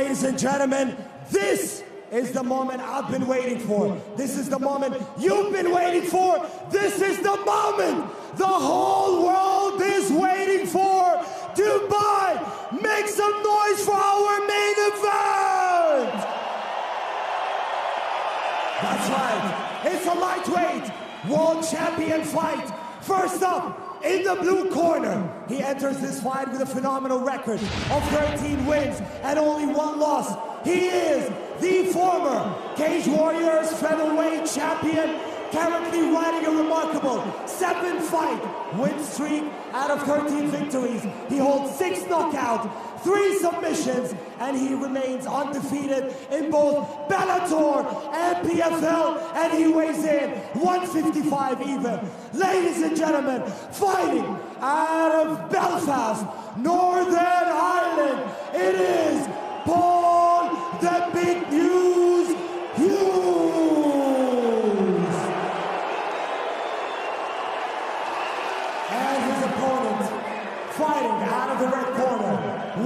ladies and gentlemen, this is the moment I've been waiting for. This is the moment you've been waiting for. This is the moment the whole world is waiting for. Dubai, make some noise for our main event! That's right, it's a lightweight world champion fight. First up, in the blue corner, he enters this fight with a phenomenal record of 13 wins and only 1 loss. He is the former Cage Warriors featherweight champion, currently riding a remarkable 7-fight win streak out of 13 victories. He holds 6 knockouts, 3 submissions, and he remains undefeated in both Bellator and PFL, and he weighs in 155 even. Ladies and gentlemen, fighting out of Belfast, Northern Ireland, it is Paul the Big News Hughes. And his opponent, fighting out of the red corner,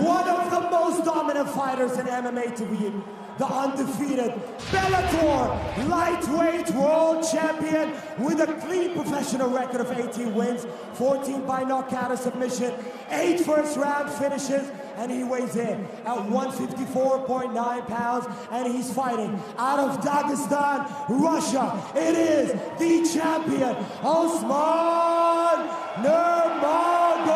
one of the most dominant fighters in MMA to be the undefeated Bellator lightweight world champion with a clean professional record of 18 wins, 14 by knockout or submission, 8 first-round finishes, and he weighs in at 154.9 pounds, and he's fighting out of Dagestan, Russia. It is the champion, Usman Nurmagomedov.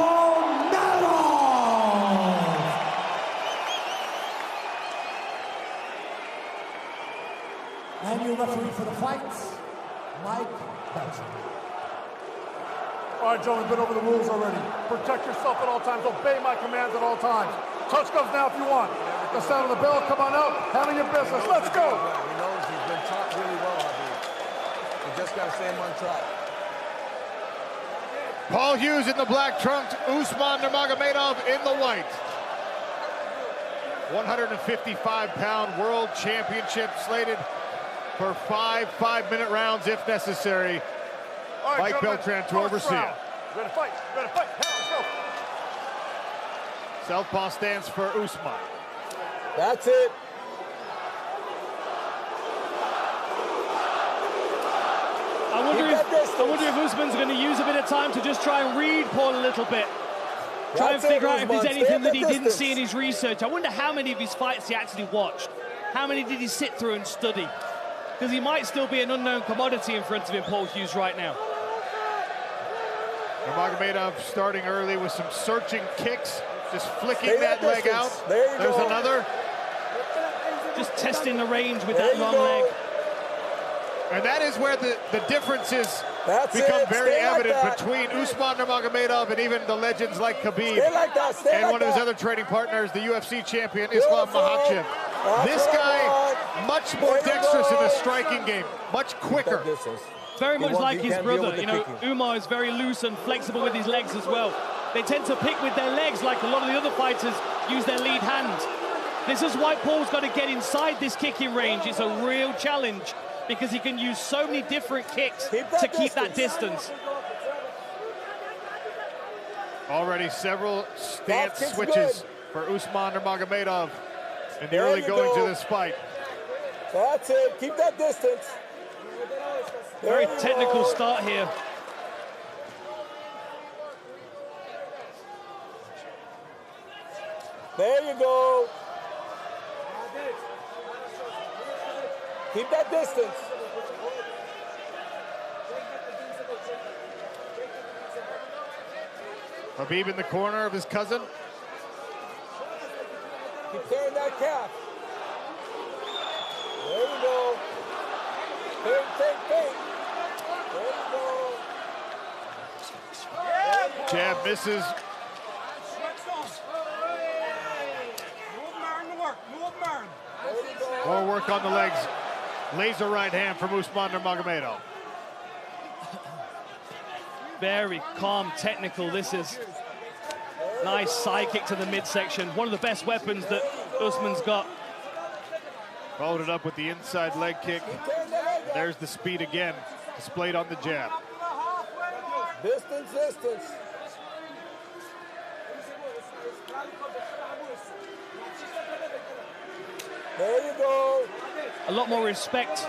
And your referee for the fight, Mike Benson. All right, Joe, we've been over the rules already. Protect yourself at all times. Obey my commands at all times. Touch gloves now if you want. The sound of the bell, come on out. Handle your business. Let's go. He knows he's been taught really well, I believe. We just got to stay him on track. Paul Hughes in the black trunks, Usman Nurmagomedov in the white. 155-pound world championship slated for 5 5-minute rounds if necessary. All right, Mike Beltran to oversee it. Ready to fight. Ready to fight. Let's go. Southpaw stands for Usman. That's it. I wonder if Usman's going to use a bit of time to just try and read Paul a little bit. Try and figure out if there's anything that he didn't see in his research. I wonder how many of his fights he actually watched. How many did he sit through and study? Because he might still be an unknown commodity in front of him, Paul Hughes, right now. Nurmagomedov starting early with some searching kicks, just flicking that leg out. There's another. Just testing the range with that long leg. And that is where the differences become very evident between Usman Nurmagomedov and even the legends like Khabib and one of his other training partners, the UFC champion, Islam Makhachev. This guy, much more dexterous in the striking game, much quicker. Very much like his brother. You know, Umar is very loose and flexible with his legs as well. They tend to pick with their legs like a lot of the other fighters use their lead hand. This is why Paul's got to get inside this kicking range. It's a real challenge because he can use so many different kicks to keep that distance. Already several stance switches for Usman Nurmagomedov in the early goings of this fight. That's it. Keep that distance. Very technical start here. There you go. Keep that distance. Khabib in the corner of his cousin. Keep carrying that calf. There you go. Take. There you go. Jab misses. More work on the legs. Laser right hand from Usman Nurmagomedov. Very calm, technical. This is nice side kick to the midsection. One of the best weapons that Usman's got. Followed it up with the inside leg kick. There's the speed again, displayed on the jab. Distance. There you go. A lot more respect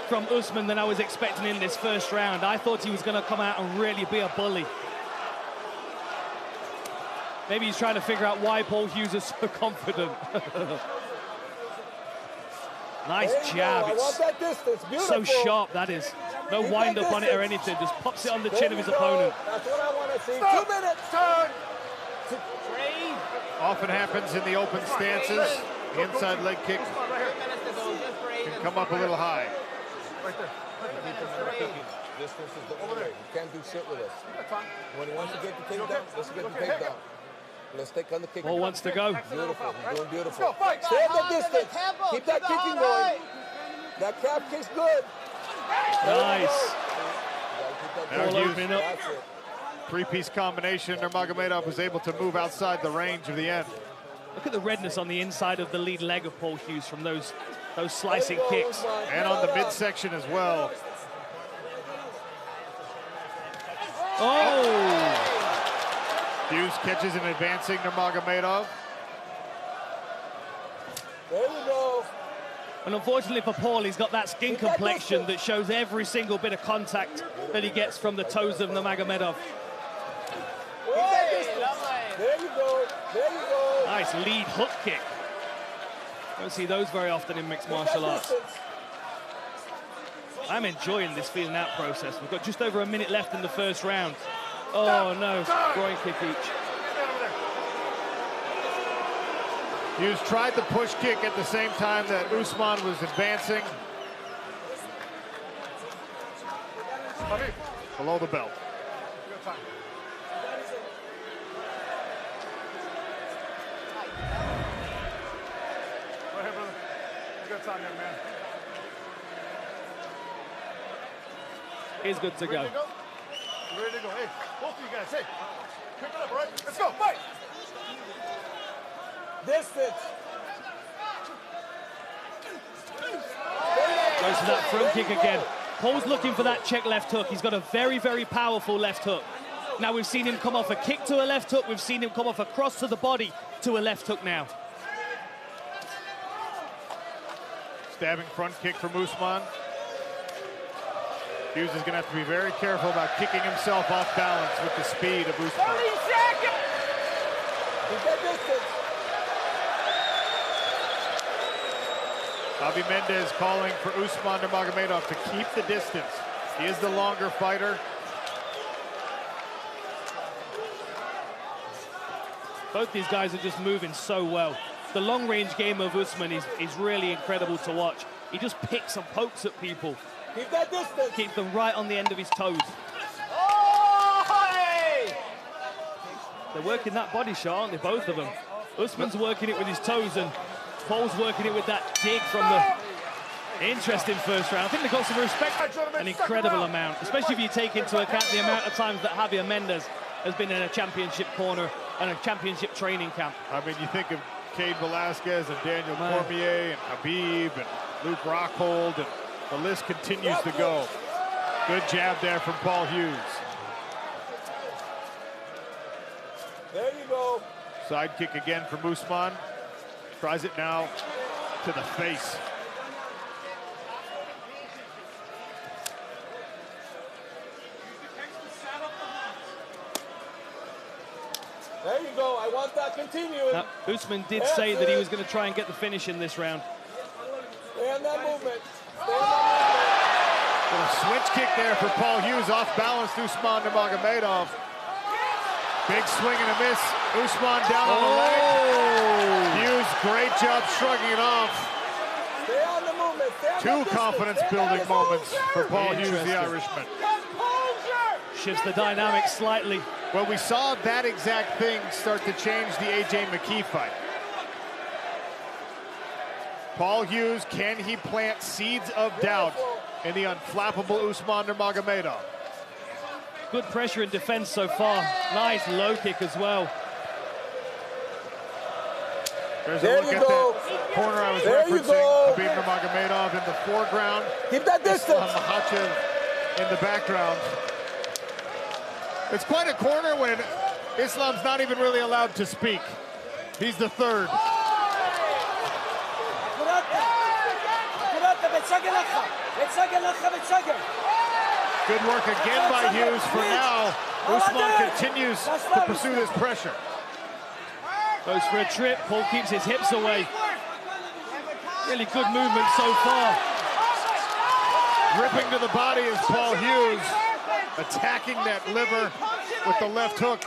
from Usman than I was expecting in this first round. I thought he was going to come out and really be a bully. Maybe he's trying to figure out why Paul Hughes is so confident. Nice jab. I want that distance. So Beautiful. sharp, that is. No wind up on it or anything. Just pops it on the chin of his opponent. That's what I want to see. 2 minutes. Turn. Often happens in the open stances. The inside leg kick can come up a little high. Right there. Distance is the only way. You can't do shit with us. When he wants to get the takedown, let's get the takedown. Let's take on the kick. Paul wants to go. Beautiful. He's doing beautiful. Stay at the distance. Keep that kicking going. That calf kick's good. Nice. Now Hughes, opening up. That's it. three-piece combination. Nurmagomedov was able to move outside the range of the end. Look at the redness on the inside of the lead leg of Paul Hughes from those slicing kicks. And on the midsection as well. Oh! Hughes catches an advancing Nurmagomedov. There you go. And unfortunately for Paul, he's got that skin complexion that shows every single bit of contact that he gets from the toes of Nurmagomedov. There you go. There you go. Nice lead hook kick. Don't see those very often in mixed martial arts. I'm enjoying this feeling out process. We've got just over a minute left in the first round. Oh no, groin kick each. Hughes tried the push kick at the same time that Usman was advancing. Below the belt. Good time. Right here, brother. Good time, young man. He's good to go. Ready to go. Hey, both of you guys, hey. Pick it up, all right? Let's go, fight! Distance. Goes for that front kick again. Paul's looking for that check left hook. He's got a very, very powerful left hook. Now we've seen him come off a kick to a left hook. We've seen him come off a cross to the body to a left hook now. Stabbing front kick from Usman. Hughes is going to have to be very careful about kicking himself off balance with the speed of Usman. 30 seconds. Keep that distance. Javi Mendez calling for Usman Nurmagomedov to keep the distance. He is the longer fighter. Both these guys are just moving so well. The long-range game of Usman is really incredible to watch. He just picks and pokes at people. Keep that distance. Keep them right on the end of his toes. Oh, hey! They're working that body shot, aren't they, both of them? Usman's working it with his toes and Paul's working it with that dig from the interesting first round. I think they got some respect, an incredible amount, especially if you take into account the amount of times that Javier Mendez has been in a championship corner and a championship training camp. I mean, you think of Cain Velasquez and Daniel Cormier and Khabib and Luke Rockhold, and the list continues to go. Good jab there from Paul Hughes. There you go. Side kick again from Usman. Tries it now to the face. There you go. I want that continuing. Now, Usman did say that he was going to try and get the finish in this round. Stay on that movement. Stay on that A switch kick there for Paul Hughes, off balance Usman Nurmagomedov. Big swing and a miss. Usman down on the leg. Hughes, great job shrugging it off. movement. Stay on the movement. Stay on Two that confidence-building moments for Paul Hughes, the Irishman. Shifts the dynamics slightly. Well, we saw that exact thing start to change the AJ McKee fight. Paul Hughes, can he plant seeds of doubt in the unflappable Usman Nurmagomedov? Good pressure and defense so far. Nice low kick as well. There's a look at that corner I was referencing. Khabib Nurmagomedov in the foreground. Keep that distance. Makhachev in the background. It's quite a corner when Islam's not even really allowed to speak. He's the third. Good work again by Hughes. For now, Usman continues to pursue this pressure. Goes for a trip. Paul keeps his hips away. Really good movement so far. Ripping to the body is Paul Hughes, attacking that liver with the left hook.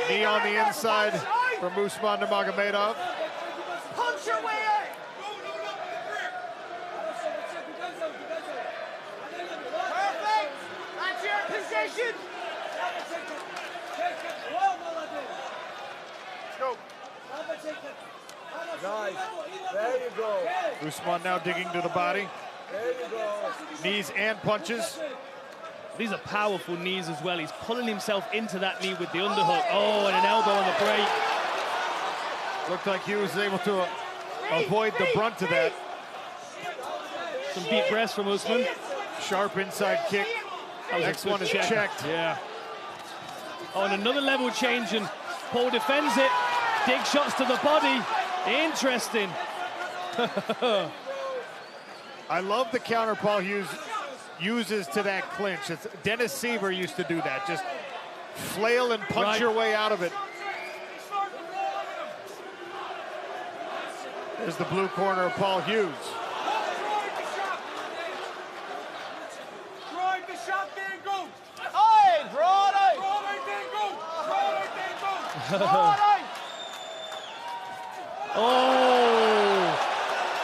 Knee on the inside from Usman Nurmagomedov. Punch your way in. Perfect. That's your position. Go. Nice. There you go. Usman now digging to the body. There you go. Knees and punches. These are powerful knees as well. He's pulling himself into that knee with the underhook. Oh, and an elbow on the break. Looked like he was able to avoid the brunt of that. Some deep breaths from Usman. Sharp inside kick. Next one is checked. Yeah. Oh, and another level change, and Paul defends it. Dig shots to the body. Interesting. I love the counter Paul Hughes uses to that clinch. Dennis Seaver used to do that. Just flail and punch your way out of it. There's the blue corner of Paul Hughes. Oh,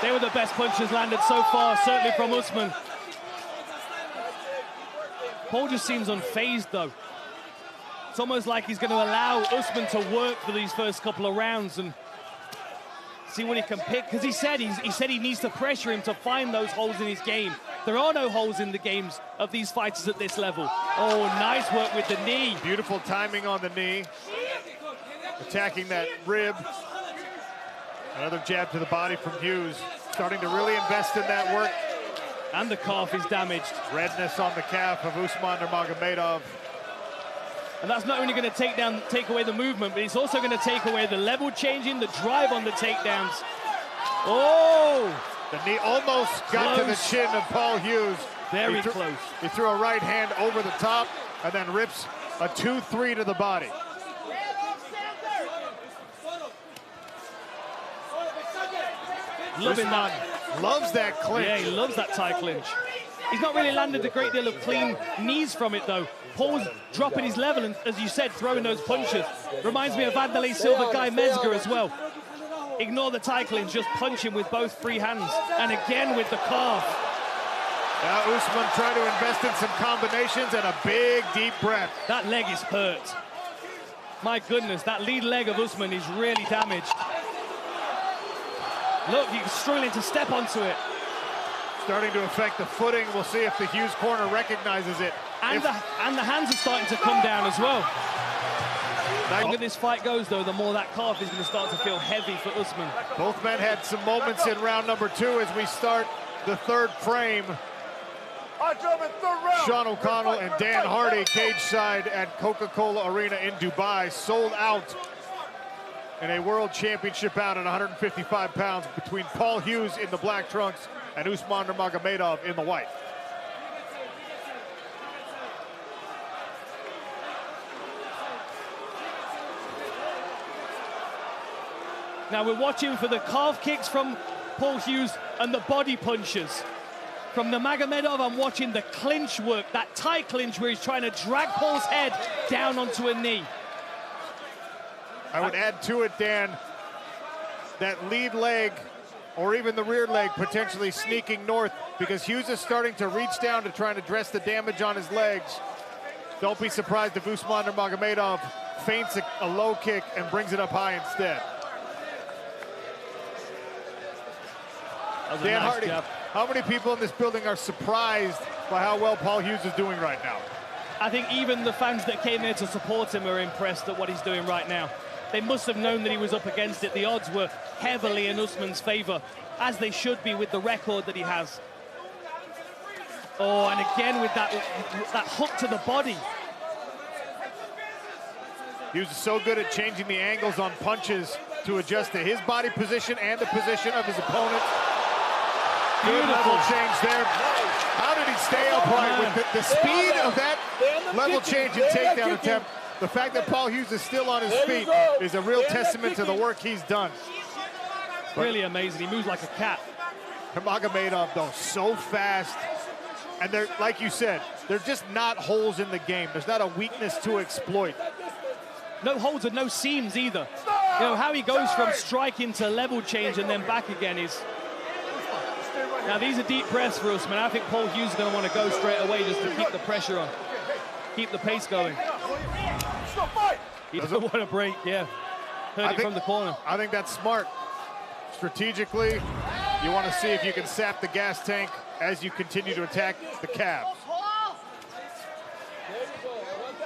they were the best punches landed so far, certainly from Usman. Paul just seems unfazed, though. It's almost like he's going to allow Usman to work for these first couple of rounds and see what he can pick. Because he said he needs to pressure him to find those holes in his game. There are no holes in the games of these fighters at this level. Oh, nice work with the knee. Beautiful timing on the knee. Attacking that rib. Another jab to the body from Hughes. Starting to really invest in that work. And the calf is damaged. Redness on the calf of Usman Nurmagomedov. And that's not only going to take away the movement, but it's also going to take away the level changing, the drive on the takedowns. Oh! The knee almost got to the chin of Paul Hughes. Very close. He threw a right hand over the top and then rips a 2-3 to the body. Usman loves that clinch. Yeah, he loves that tie clinch. He's not really landed a great deal of clean knees from it, though. Paul's dropping his level and, as you said, throwing those punches. Reminds me of Vanderlei Silva, Guy Mezger as well. Ignore the tie clinch, just punch him with both free hands. And again with the calf. Now Usman trying to invest in some combinations and a big, deep breath. That leg is hurt. My goodness, that lead leg of Usman is really damaged. Look, he's struggling to step onto it. Starting to affect the footing. We'll see if the Hughes corner recognizes it. And the hands are starting to come down as well. The longer this fight goes, though, the more that calf is going to start to feel heavy for Usman. Both men had some moments in round number 2 as we start the third frame. Sean O'Connell and Dan Hardy cage side at Coca-Cola Arena in Dubai, sold out in a world championship bout at 155 pounds between Paul Hughes in the black trunks and Usman Nurmagomedov in the white. Now we're watching for the calf kicks from Paul Hughes and the body punches. From Nurmagomedov, I'm watching the clinch work, that tie clinch where he's trying to drag Paul's head down onto a knee. I would add to it, Dan, that lead leg or even the rear leg potentially sneaking north because Hughes is starting to reach down to try and address the damage on his legs. Don't be surprised if Usman Nurmagomedov feints a low kick and brings it up high instead. Dan Hardy, how many people in this building are surprised by how well Paul Hughes is doing right now? I think even the fans that came here to support him are impressed at what he's doing right now. They must have known that he was up against it. The odds were heavily in Usman's favor, as they should be with the record that he has. Oh, and again with that hook to the body. Hughes is so good at changing the angles on punches to adjust to his body position and the position of his opponent. Good level change there. How did he stay upright with the speed of that level change and takedown attempt? The fact that Paul Hughes is still on his feet is a real testament to the work he's done. Really amazing. He moves like a cat. Nurmagomedov, though, so fast. And they're, like you said, there's just not holes in the game. There's not a weakness to exploit. No holes and no seams either. You know, how he goes from striking to level change and then back again is... Now, these are deep breaths for Usman. I think Paul Hughes is going to want to go straight away just to keep the pressure on. Keep the pace going. He doesn't want to break, yeah. Heard it from the corner. I think that's smart. Strategically, you want to see if you can sap the gas tank as you continue to attack the calves.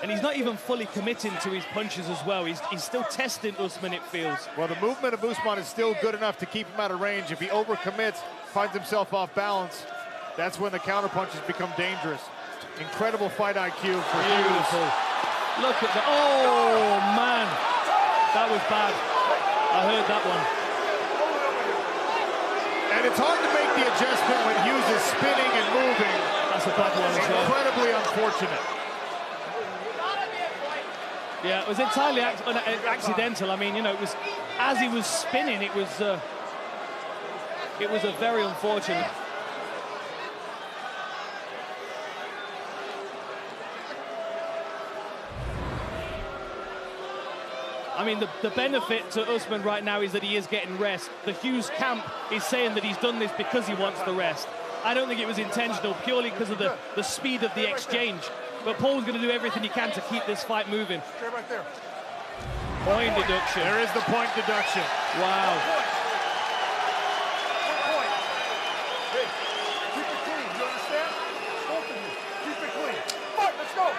And he's not even fully committing to his punches as well. He's still testing Usman, it feels. Well, the movement of Usman is still good enough to keep him out of range. If he overcommits, finds himself off balance, that's when the counter punches become dangerous. Incredible fight IQ for Beautiful. Look at the... Oh, man. That was bad. I heard that one. And it's hard to make the adjustment when Hughes is spinning and moving. That's a bad one as well. Incredibly unfortunate. Yeah, it was entirely accidental. I mean, you know, it was as he was spinning, it was a very unfortunate. I mean, the benefit to Usman right now is that he is getting rest. The Hughes camp is saying that he's done this because he wants the rest. I don't think it was intentional, purely because of the speed of the exchange. But Paul's going to do everything he can to keep this fight moving. Stay right there. Point deduction. There is the point deduction. Wow. Point. Hey, keep it clean. You understand? Both of you. Keep it clean. Fight, let's go.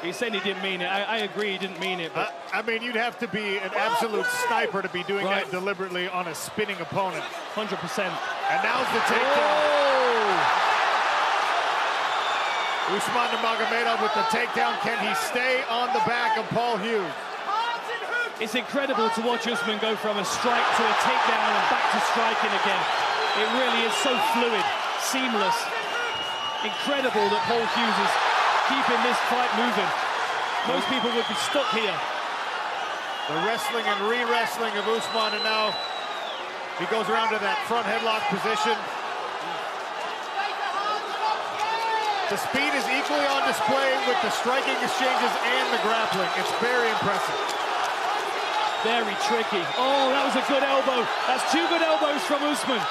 He said he didn't mean it. I agree he didn't mean it. But I mean, you'd have to be an absolute sniper to be doing that deliberately on a spinning opponent. 100%. And now's the takedown. Usman Nurmagomedov with the takedown. Can he stay on the back of Paul Hughes? It's incredible to watch Usman go from a strike to a takedown and back to striking again. It really is so fluid, seamless. Incredible that Paul Hughes is keeping this fight moving. Most people would be stuck here. The wrestling and re-wrestling of Usman, and now he goes around to that front headlock position. The speed is equally on display with the striking exchanges and the grappling. It's very impressive. Very tricky. Oh, that was a good elbow. That's two good elbows from Usman.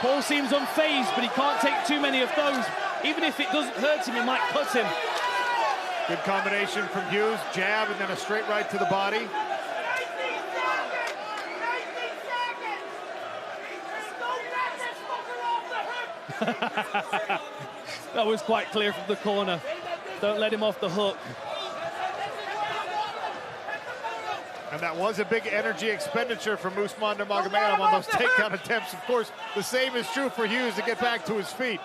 Paul seems unfazed, but he can't take too many of those. Even if it doesn't hurt him, it might cut him. Good combination from Hughes. Jab and then a straight right to the body. That was quite clear from the corner. Don't let him off the hook. And that was a big energy expenditure from Usman Nurmagomedov on those takedown attempts. Of course, the same is true for Hughes to get back to his feet.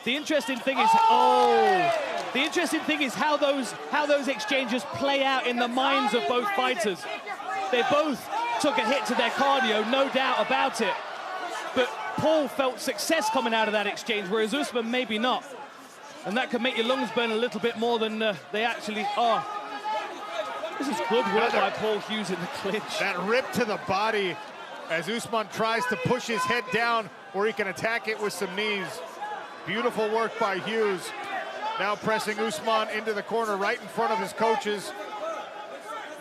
The interesting thing is, the interesting thing is how those exchanges play out in the minds of both fighters. They both took a hit to their cardio, no doubt about it. But Paul felt success coming out of that exchange, whereas Usman maybe not. And that can make your lungs burn a little bit more than they actually are. This is good work by Paul Hughes in the clinch. That rip to the body as Usman tries to push his head down where he can attack it with some knees. Beautiful work by Hughes. Now pressing Usman into the corner right in front of his coaches.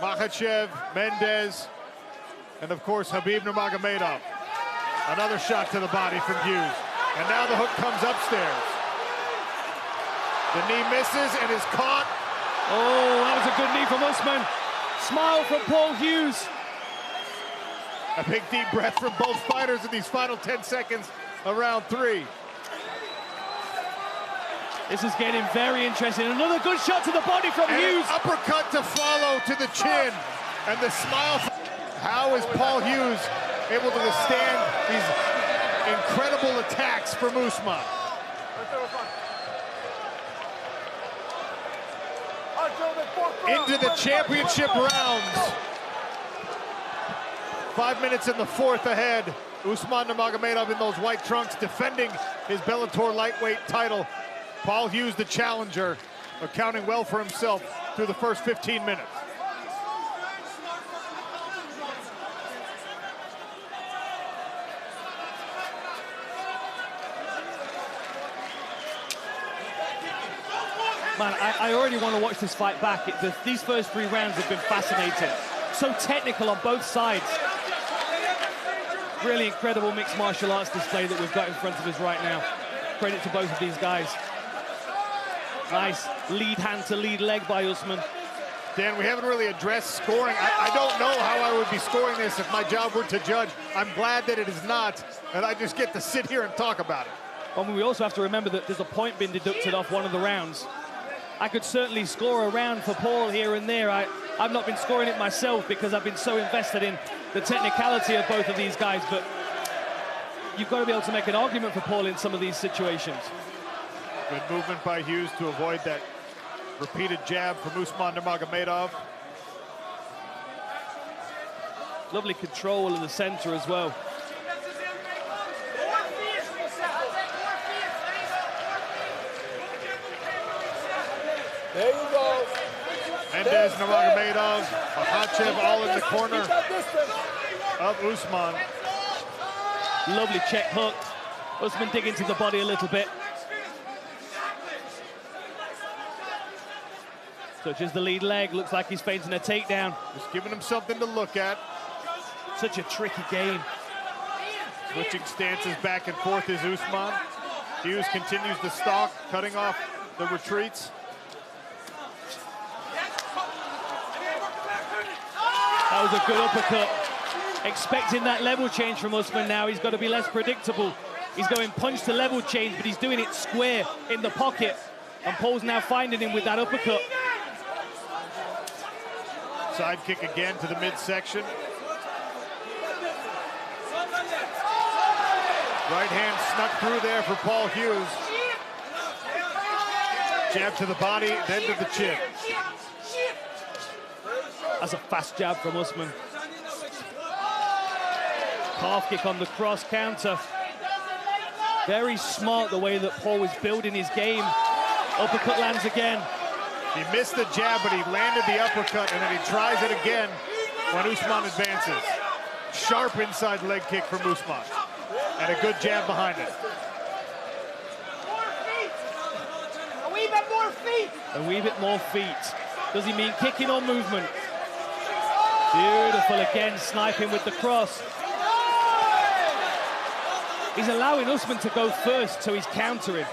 Makhachev, Mendez, and of course Khabib Nurmagomedov. Another shot to the body from Hughes. And now the hook comes upstairs. The knee misses and is caught. Oh, that was a good knee from Usman. Smile from Paul Hughes. A big deep breath from both fighters in these final 10 seconds of round 3. This is getting very interesting. Another good shot to the body from Hughes. An uppercut to follow to the chin. And the smile. How is Paul Hughes able to withstand these incredible attacks from Usman? into the championship rounds. 5 minutes in the fourth ahead. Usman Nurmagomedov in those white trunks defending his Bellator lightweight title. Paul Hughes, the challenger, accounting well for himself through the first 15 minutes. Man, I already want to watch this fight back. These first 3 rounds have been fascinating. So technical on both sides. Really incredible mixed martial arts display that we've got in front of us right now. Credit to both of these guys. Nice lead hand to lead leg by Usman. Dan, we haven't really addressed scoring. I don't know how I would be scoring this if my job were to judge. I'm glad that it is not, and I just get to sit here and talk about it. Well, we also have to remember that there's a point being deducted off one of the rounds. I could certainly score a round for Paul here and there. I've not been scoring it myself because I've been so invested in the technicality of both of these guys, but you've got to be able to make an argument for Paul in some of these situations. Good movement by Hughes to avoid that repeated jab from Usman Nurmagomedov. Lovely control in the center as well. There you go. Mendez, Nurmagomedov, Makhachev all in the corner of Usman. Lovely check hook. Usman dig into the body a little bit. Touches the lead leg, looks like he's feinting a takedown. Just giving him something to look at. Such a tricky game. Switching stances back and forth is Usman. Hughes continues to stalk, cutting off the retreats. That was a good uppercut. Expecting that level change from Usman now. He's got to be less predictable. He's going punch to level change, but he's doing it square in the pocket. And Paul's now finding him with that uppercut. Side kick again to the midsection. Right hand snuck through there for Paul Hughes. Jab to the body, then to the chin. That's a fast jab from Usman. Calf kick on the cross counter. Very smart the way that Paul was building his game. Uppercut lands again. He missed the jab, but he landed the uppercut, and then he tries it again when Usman advances. Sharp inside leg kick from Usman. And a good jab behind it. A wee bit more feet. A wee bit more feet. Does he mean kicking or movement? Beautiful again, sniping with the cross. He's allowing Usman to go first, so he's countering.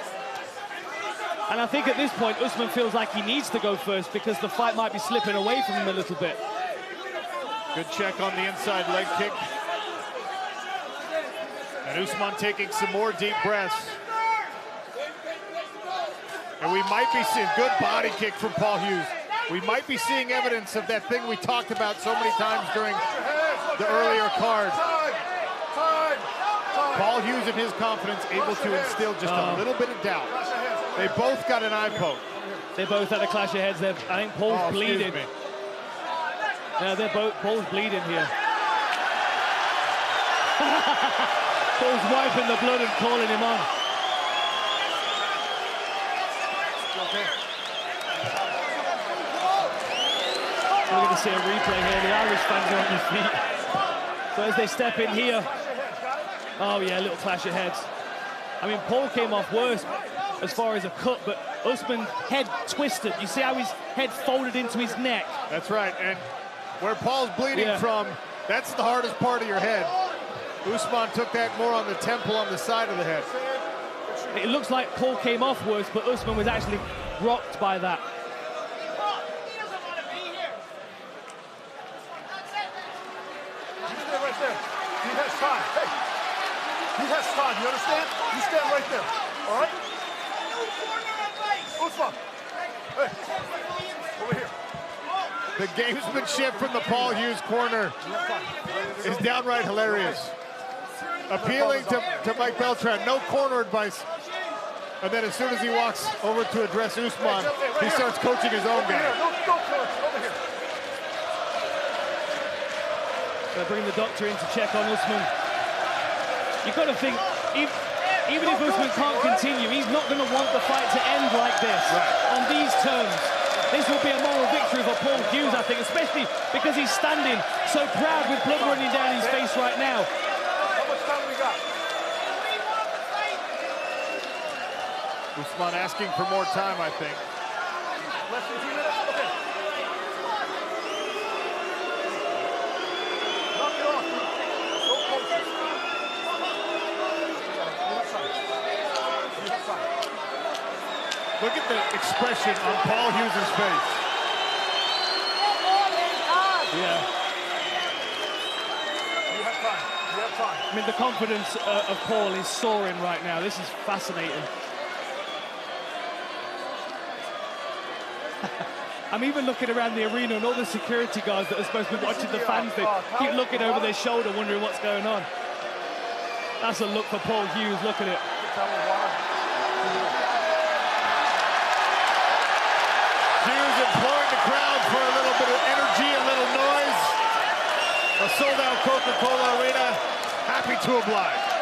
And I think at this point, Usman feels like he needs to go first because the fight might be slipping away from him a little bit. Good check on the inside leg kick. And Usman taking some more deep breaths. And we might be seeing good body kick from Paul Hughes. We might be seeing evidence of that thing we talked about so many times during the earlier card. Paul Hughes in his confidence able to instill just a little bit of doubt. They both got an eye poke. They both had a clash of heads there. I think Paul's bleeding. Yeah, Paul's bleeding here. Paul's wiping the blood and calling him on. We're going to see a replay here. The Irish fans are on their feet. So as they step in here, oh yeah, a little clash of heads. I mean, Paul came off worse as far as a cut, but Usman's head twisted. You see how his head folded into his neck? That's right, and where Paul's bleeding from, that's the hardest part of your head. Usman took that more on the temple, on the side of the head. It looks like Paul came off worse, but Usman was actually rocked by that. Right there. He has time. Hey, he has time. You understand? You stand right there. All right? Usman. Hey. Over here. The gamesmanship from the Paul Hughes corner is downright hilarious. Appealing to Mike Beltran. No corner advice. And then as soon as he walks over to address Usman, he starts coaching his own game. They'll bring the doctor in to check on Usman. You've got to think, even if Usman can't continue, he's not going to want the fight to end like this, on these terms. This will be a moral victory for Paul Hughes, I think, especially because he's standing so proud with blood running down his face right now. How much time we got? Usman asking for more time, I think. Less than 2 minutes? Okay. Knock it off, dude. So close. Look at the expression on Paul Hughes' face. Yeah. You have time. You have time. I mean, the confidence of Paul is soaring right now. This is fascinating. I'm even looking around the arena and all the security guards that are supposed to be watching the fans, they keep looking over their shoulder, wondering what's going on. That's a look for Paul Hughes. Look at it. Hughes imploring the crowd for a little bit of energy, a little noise. A sold-out Coca-Cola arena, happy to oblige.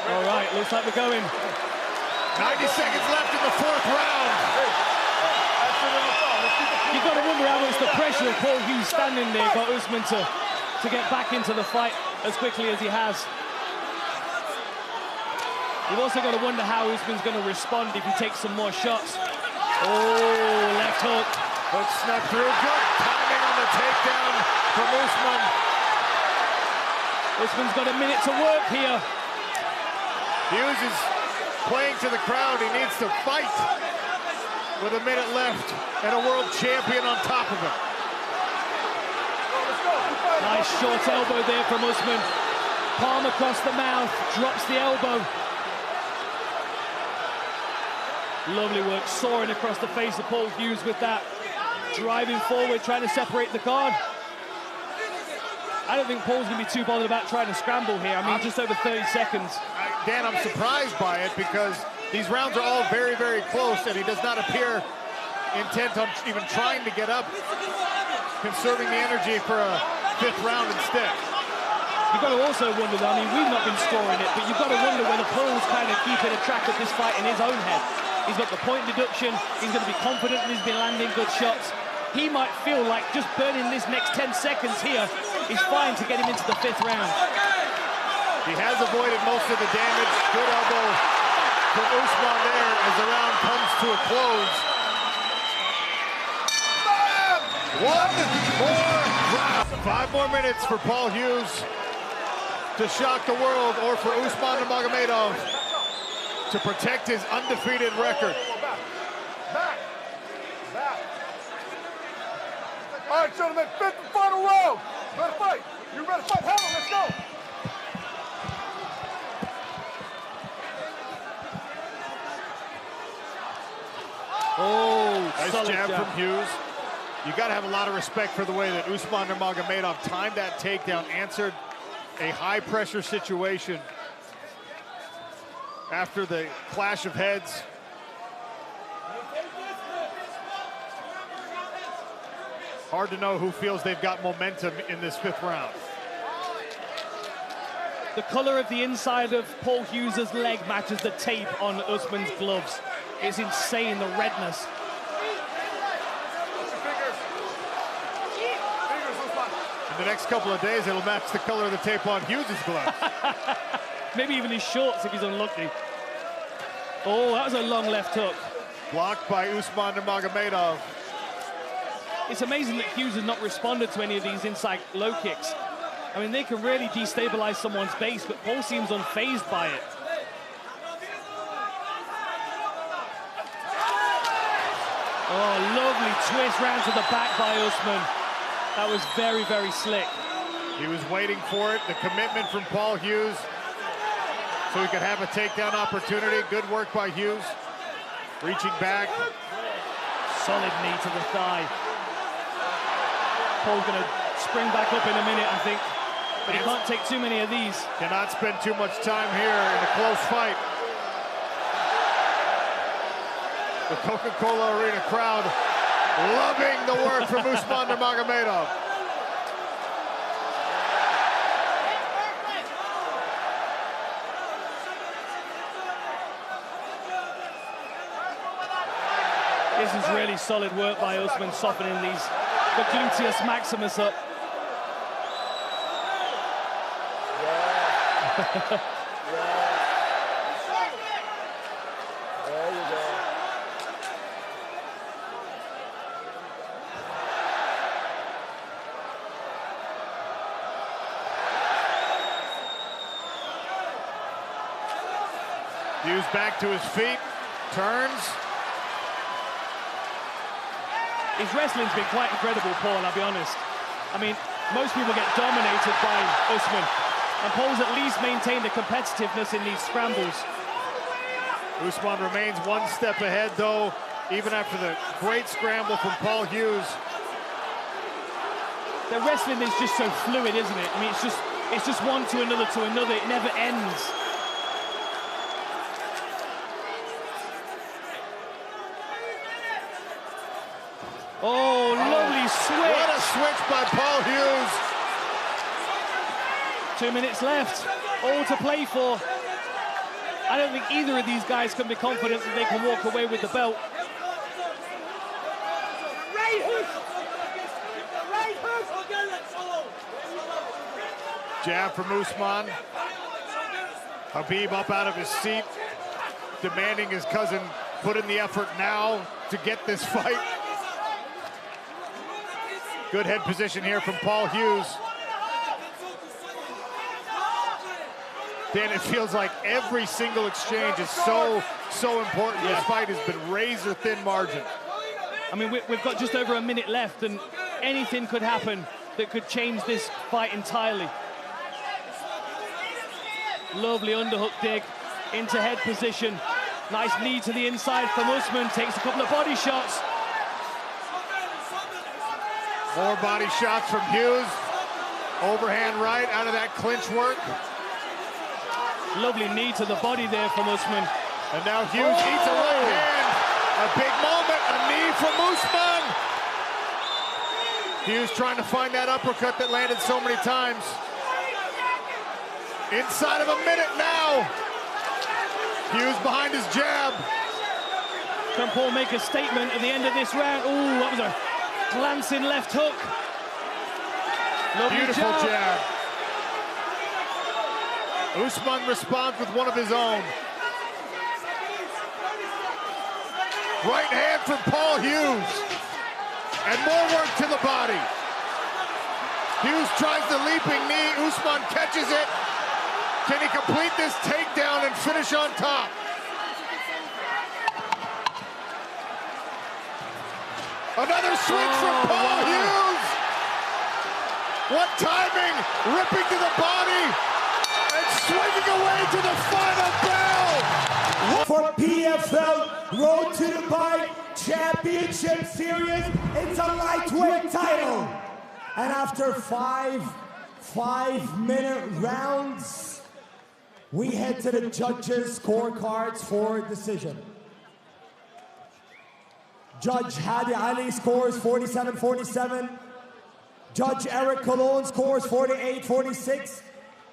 All right, looks like we're going. 90 seconds left in the 4th round. You've got to wonder how much the pressure of Paul Hughes standing there got Usman to get back into the fight as quickly as he has. You've also got to wonder how Usman's going to respond if he takes some more shots. Oh, left hook. Hook snuck through. Good timing on the takedown from Usman. Usman's got a minute to work here. Hughes is playing to the crowd. He needs to fight with a minute left and a world champion on top of him. Nice short elbow there from Usman. Palm across the mouth, drops the elbow. Lovely work, soaring across the face of Paul Hughes with that. Driving forward, trying to separate the guard. I don't think Paul's going to be too bothered about trying to scramble here. I mean, just over 30 seconds. Dan, I'm surprised by it because these rounds are all very, very close, and he does not appear intent on even trying to get up, conserving the energy for a 5th round instead. You've got to also wonder, though, I mean, we've not been scoring it, but you've got to wonder whether Paul's kind of keeping a track of this fight in his own head. He's got the point deduction, he's going to be confident and he's been landing good shots. He might feel like just burning this next 10 seconds here is fine to get him into the 5th round. He has avoided most of the damage. Good elbow from Usman there as the round comes to a close. 1 more round. 5 more minutes for Paul Hughes to shock the world, or for Usman Nurmagomedov to protect his undefeated record. Back. All right, gentlemen, 5th and final round. Ready to fight. You ready to fight? Have it. Let's go. Oh, nice jab from Hughes. You got to have a lot of respect for the way that Usman Nurmagomedov timed that takedown, answered a high-pressure situation after the clash of heads. Hard to know who feels they've got momentum in this 5th round. The color of the inside of Paul Hughes' leg matches the tape on Usman's gloves. It's insane, the redness. In the next couple of days, it'll match the color of the tape on Hughes' gloves. Maybe even his shorts if he's unlucky. Oh, that was a long left hook. Blocked by Usman Nurmagomedov. It's amazing that Hughes has not responded to any of these inside low kicks. I mean, they can really destabilize someone's base, but Paul seems unfazed by it. Oh, lovely twist round to the back by Usman. That was very, very slick. He was waiting for it, the commitment from Paul Hughes, so he could have a takedown opportunity. Good work by Hughes. Reaching back. Solid knee to the thigh. Paul's going to spring back up in a minute, I think. But he can't take too many of these. Cannot spend too much time here in a close fight. The Coca-Cola Arena crowd loving the work from Usman Nurmagomedov. This is really solid work by Usman, softening the gluteus maximus up. Yeah. There you go. Hughes back to his feet, turns. His wrestling's been quite incredible, Paul, I'll be honest. I mean, most people get dominated by Usman, and Paul's at least maintained the competitiveness in these scrambles. Usman remains one step ahead, though, even after the great scramble from Paul Hughes. The wrestling is just so fluid, isn't it? I mean, it's just one to another to another. It never ends. Oh, lovely switch. What a switch by Paul Hughes. 2 minutes left, all to play for. I don't think either of these guys can be confident that they can walk away with the belt. Jab from Usman. Habib up out of his seat, demanding his cousin put in the effort now to get this fight. Good head position here from Paul Hughes. Dan, it feels like every single exchange is so important. Yeah. This fight has been razor-thin margin. I mean, we've got just over a minute left, and anything could happen that could change this fight entirely. Lovely underhook dig into head position. Nice knee to the inside from Usman, takes a couple of body shots. More body shots from Hughes. Overhand right out of that clinch work. Lovely knee to the body there from Usman. And now Hughes eats a right hand. A big moment, a knee from Usman. Hughes trying to find that uppercut that landed so many times. Inside of a minute now. Hughes behind his jab. Can Paul make a statement at the end of this round? Ooh, that was a glancing left hook. Lovely Beautiful jab. Usman responds with one of his own. Right hand from Paul Hughes. And more work to the body. Hughes tries the leaping knee. Usman catches it. Can he complete this takedown and finish on top? Another switch from Paul Hughes. What timing, ripping to the body and swinging away to the final bell. For PFL Road to Dubai Championship Series, it's a lightweight title. And after five-minute rounds, we head to the judges' scorecards for decision. Judge Hadi Ali scores 47-47. Judge Eric Colon scores 48-46.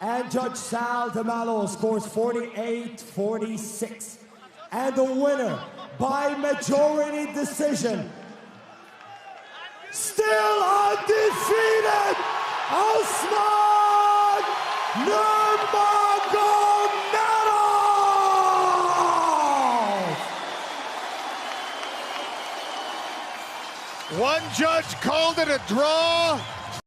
And Judge Sal DeMallo scores 48-46. And the winner by majority decision, still undefeated, Usman Nurmagomedov! One judge called it a draw.